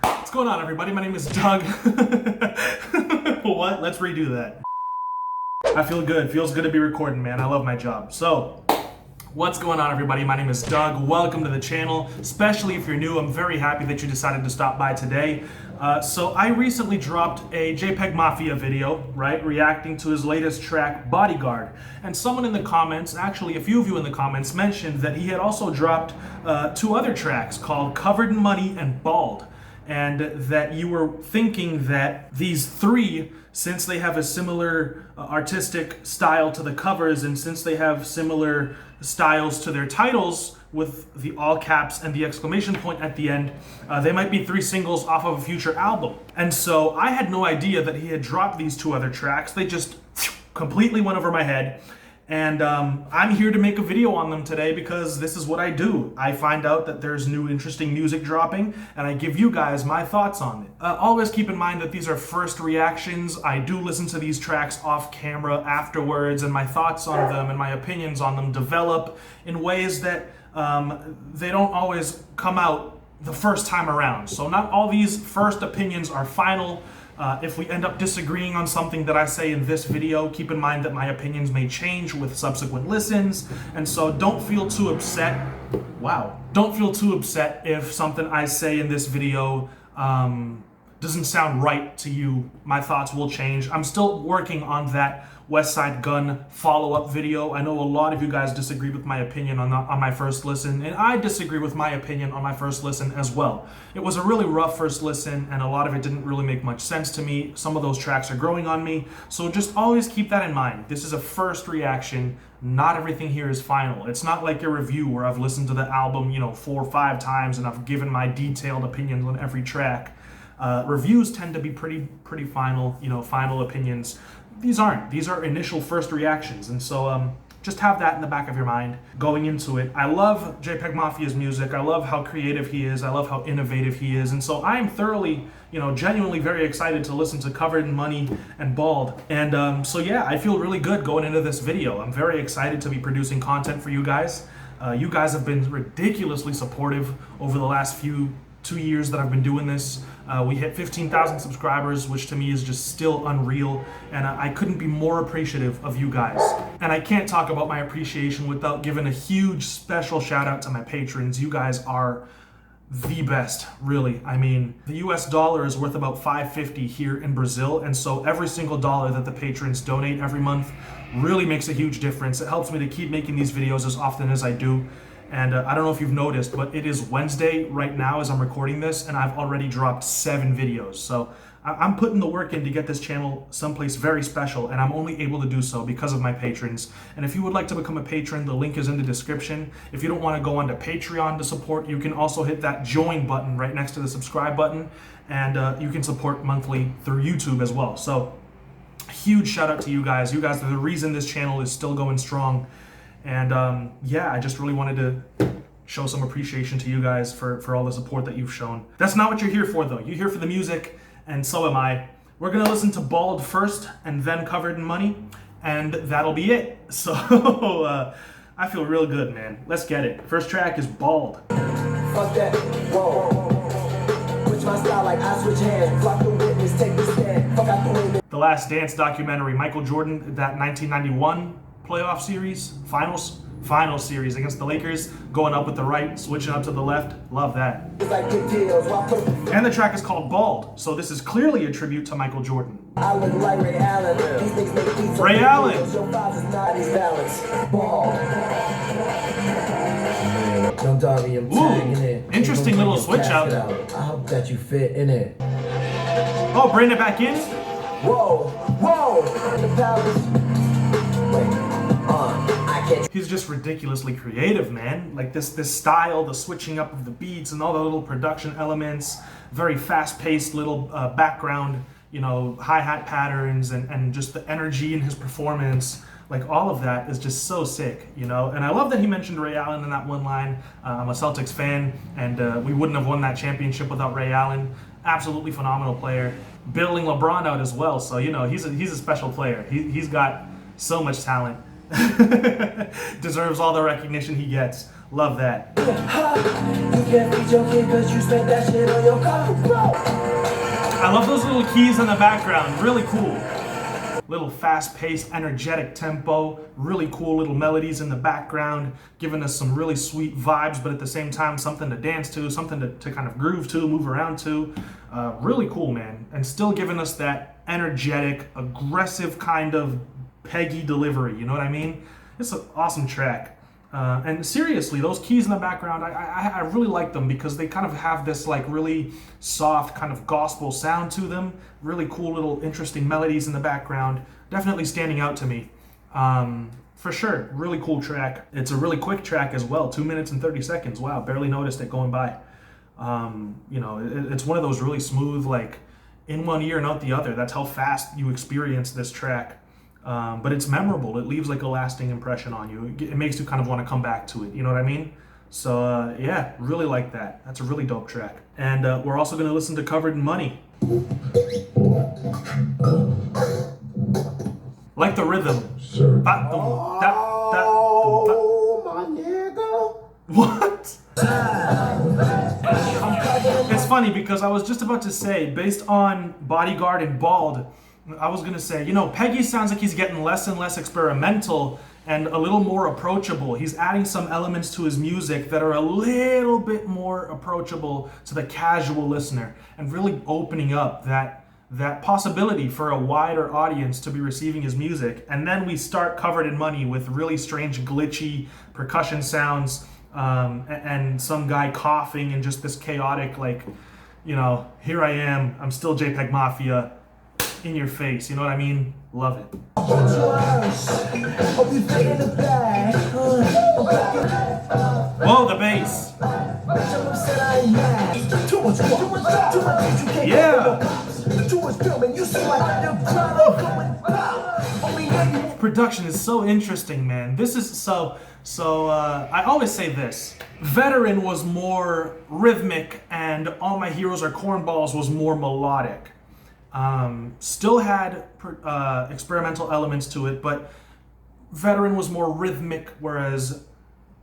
What's going on, everybody? My name is Doug. What? Let's redo that. I feel good. Feels good to be recording, man. I love my job. So, what's going on, everybody? My name is Doug. Welcome to the channel. Especially if you're new, I'm very happy that you decided to stop by today. So I recently dropped a JPEGMAFIA video, right, reacting to his latest track, Bodyguard. And someone in the comments, actually a few of you in the comments, mentioned that he had also dropped two other tracks called Covered in Money and Bald. And that you were thinking that these three, since they have a similar artistic style to the covers and since they have similar styles to their titles with the all caps and the exclamation point at the end, they might be three singles off of a future album. And so I had no idea that he had dropped these two other tracks. They just completely went over my head. And I'm here to make a video on them today because this is what I do. I find out that there's new interesting music dropping and I give you guys my thoughts on it. Always keep in mind that these are first reactions. I do listen to these tracks off camera afterwards, and my thoughts on them and my opinions on them develop in ways that they don't always come out the first time around. So not all these first opinions are final. If we end up disagreeing on something that I say in this video, keep in mind that my opinions may change with subsequent listens, and so don't feel too upset. Don't feel too upset if something I say in this video doesn't sound right to you. My thoughts will change. I'm still working on that West Side Gun follow-up video. I know a lot of you guys disagree with my opinion on my first listen, and I disagree with my opinion on my first listen as well. It was a really rough first listen, and a lot of it didn't really make much sense to me. Some of those tracks are growing on me, so just always keep that in mind. This is a first reaction. Not everything here is final. It's not like a review where I've listened to the album, 4 or 5 times and I've given my detailed opinions on every track. Reviews tend to be pretty final, final opinions. These aren't. These are initial first reactions, and so just have that in the back of your mind going into it. I love JPEGMAFIA's music. I love how creative he is. I love how innovative he is, and so I am thoroughly, genuinely very excited to listen to Covered in Money and Bald. And so yeah, I feel really good going into this video. I'm very excited to be producing content for you guys. You guys have been ridiculously supportive over the last 2 years that I've been doing this. We hit 15,000 subscribers, which to me is just still unreal, and I couldn't be more appreciative of you guys. And I can't talk about my appreciation without giving a huge special shout out to my patrons. You guys are the best, really. I mean, the US dollar is worth about $5.50 here in Brazil, and so every single dollar that the patrons donate every month really makes a huge difference. It helps me to keep making these videos as often as I do. And I don't know if you've noticed, but it is Wednesday right now as I'm recording this, and I've already dropped 7 videos. So I'm putting the work in to get this channel someplace very special, and I'm only able to do so because of my patrons. And if you would like to become a patron, the link is in the description. If you don't want to go onto Patreon to support, you can also hit that join button right next to the subscribe button, and you can support monthly through YouTube as well. So huge shout out to you guys. You guys are the reason this channel is still going strong. And yeah, I just really wanted to show some appreciation to you guys for all the support that you've shown. That's not what you're here for, though. You're here for the music, and so am I. We're gonna listen to Bald first, and then Covered in Money, and that'll be it. So I feel real good, man. Let's get it. First track is Bald. Fuck that, whoa. Switch my style like I switch hands. Block the witness, take the stand. Fuck out the way. The Last Dance documentary, Michael Jordan, that 1991 playoff series, final series against the Lakers, going up with the right, switching up to the left. Love that. And the track is called Bald, so this is clearly a tribute to Michael Jordan. I look like Ray Allen. These things make it easy. Ray Allen. Your father's not his balance. Bald. Young Darby, I'm tagging it. Interesting little switch out. I hope that you fit in it. Oh, bring it back in. Whoa. In the palace. Wait. He's just ridiculously creative, man. Like this style, the switching up of the beats and all the little production elements, very fast-paced little background, hi-hat patterns and just the energy in his performance. Like all of that is just so sick, And I love that he mentioned Ray Allen in that one line. I'm a Celtics fan, and we wouldn't have won that championship without Ray Allen. Absolutely phenomenal player. Bailing LeBron out as well, so he's a special player. He's got so much talent. Deserves all the recognition he gets. Love that. You can't feed your kid cause you spent that shit on your car, bro. I love those little keys in the background. Really cool. Little fast-paced, energetic tempo. Really cool little melodies in the background, giving us some really sweet vibes, but at the same time, something to dance to, something to kind of groove to, move around to. Really cool, man. And still giving us that energetic, aggressive kind of Peggy delivery. You know what I mean? It's an awesome track. And seriously, those keys in the background, I really like them because they kind of have this like really soft kind of gospel sound to them. Really cool little interesting melodies in the background. Definitely standing out to me. For sure, really cool track. It's a really quick track as well, 2 minutes and 30 seconds. Wow, barely noticed it going by. It's one of those really smooth, like in one ear and out the other. That's how fast you experience this track. But it's memorable. It leaves like a lasting impression on you. It makes you kind of want to come back to it. You know what I mean? So yeah, really like that. That's a really dope track. And we're also going to listen to Covered in Money. Like the rhythm. Oh, my nigga. What? It's funny because I was just about to say, based on Bodyguard and Bald, I was gonna say, Peggy sounds like he's getting less and less experimental and a little more approachable. He's adding some elements to his music that are a little bit more approachable to the casual listener and really opening up that possibility for a wider audience to be receiving his music. And then we start Covered in Money with really strange, glitchy percussion sounds and some guy coughing and just this chaotic, like, here I am, I'm still JPEGMAFIA. In your face, you know what I mean? Love it. Whoa, the bass. Yeah. Production is so interesting, man. This is so I always say this. Veteran was more rhythmic and All My Heroes Are Cornballs was more melodic. Still had experimental elements to it, but Veteran was more rhythmic, whereas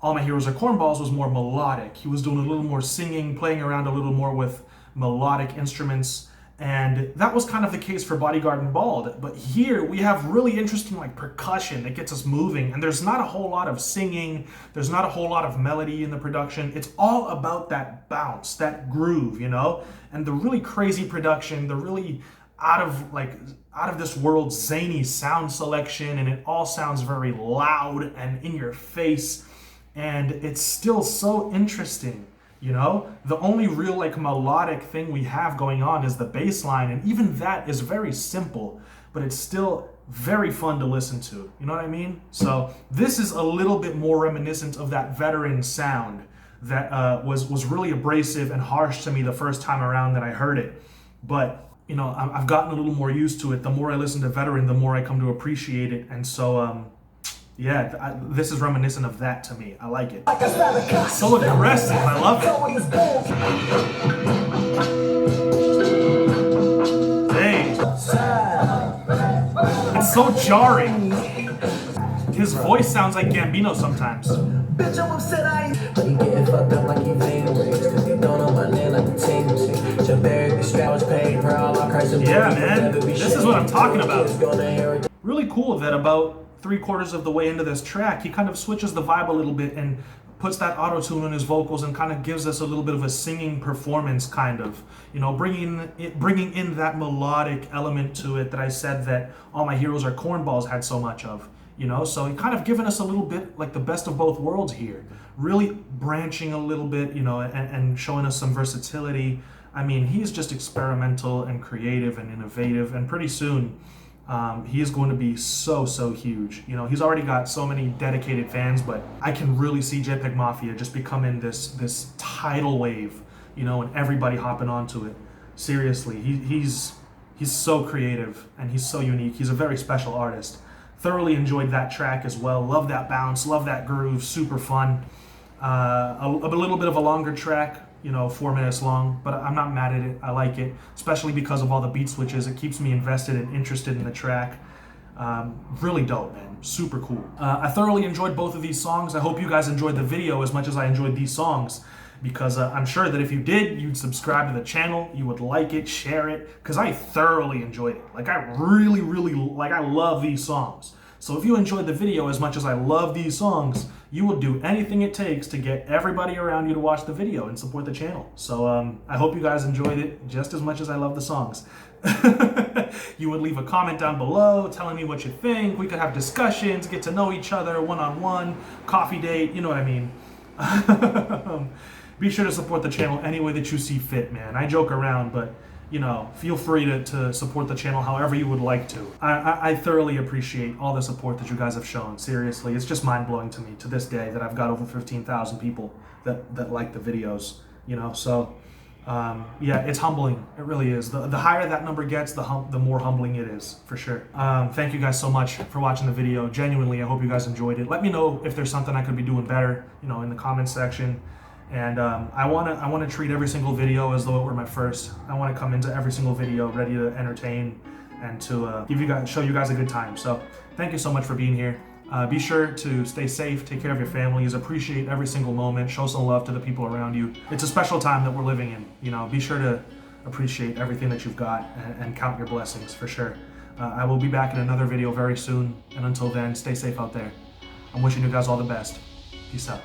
All My Heroes Are Cornballs was more melodic. He was doing a little more singing, playing around a little more with melodic instruments, and that was kind of the case for Bodyguard and Bald. But here we have really interesting like percussion that gets us moving, and there's not a whole lot of singing, there's not a whole lot of melody in the production. It's all about that bounce, that groove, and the really crazy production, the really out of this world zany sound selection, and it all sounds very loud and in your face, and it's still so interesting. The only real like melodic thing we have going on is the bass line, and even that is very simple, but it's still very fun to listen to. You know what I mean? So this is a little bit more reminiscent of that Veteran sound that was really abrasive and harsh to me the first time around that I heard it. But I've gotten a little more used to it. The more I listen to Veteran, the more I come to appreciate it. And so, this is reminiscent of that to me. I like it. It's so aggressive. I love it. Hey. It's so jarring. His voice sounds like Gambino sometimes. Bitch, I'm upset I ain't. But he getting fucked up like he famous. Cause he don't know my name like the team. Yeah, man. This is what I'm talking about. Really cool that about 3/4 of the way into this track, he kind of switches the vibe a little bit and puts that auto-tune on his vocals and kind of gives us a little bit of a singing performance, kind of, bringing in that melodic element to it that I said that All My Heroes Are Cornballs had so much of. So he kind of given us a little bit like the best of both worlds here, really branching a little bit, and showing us some versatility. I mean, he's just experimental and creative and innovative, and pretty soon he is going to be so huge. He's already got so many dedicated fans, but I can really see JPEGMAFIA just becoming this tidal wave, and everybody hopping onto it. Seriously, he's so creative and he's so unique. He's a very special artist. Thoroughly enjoyed that track as well. Love that bounce, love that groove, super fun. A little bit of a longer track, 4 minutes long, but I'm not mad at it. I like it, especially because of all the beat switches. It keeps me invested and interested in the track. Really dope, man. Super cool. I thoroughly enjoyed both of these songs. I hope you guys enjoyed the video as much as I enjoyed these songs, because I'm sure that if you did, you'd subscribe to the channel, you would like it, share it, because I thoroughly enjoyed it. Like, I really, like, I love these songs. So if you enjoyed the video as much as I love these songs, you will do anything it takes to get everybody around you to watch the video and support the channel. So I hope you guys enjoyed it just as much as I love the songs. You would leave a comment down below telling me what you think. We could have discussions, get to know each other one-on-one, coffee date, you know what I mean. Be sure to support the channel any way that you see fit, man. I joke around, but you know, feel free to support the channel however you would like to. I thoroughly appreciate all the support that you guys have shown. Seriously, it's just mind-blowing to me to this day that I've got over 15,000 people that like the videos, you know. So yeah, it's humbling. It really is. The higher that number gets, the more humbling it is, for sure. Thank you guys so much for watching the video. Genuinely, I hope you guys enjoyed it. Let me know if there's something I could be doing better, you know, in the comments section. And I want to treat every single video as though it were my first. I want to come into every single video ready to entertain and to show you guys a good time. So thank you so much for being here. Be sure to stay safe, take care of your families, appreciate every single moment, show some love to the people around you. It's a special time that we're living in. You know, be sure to appreciate everything that you've got and count your blessings, for sure. I will be back in another video very soon. And until then, stay safe out there. I'm wishing you guys all the best. Peace out.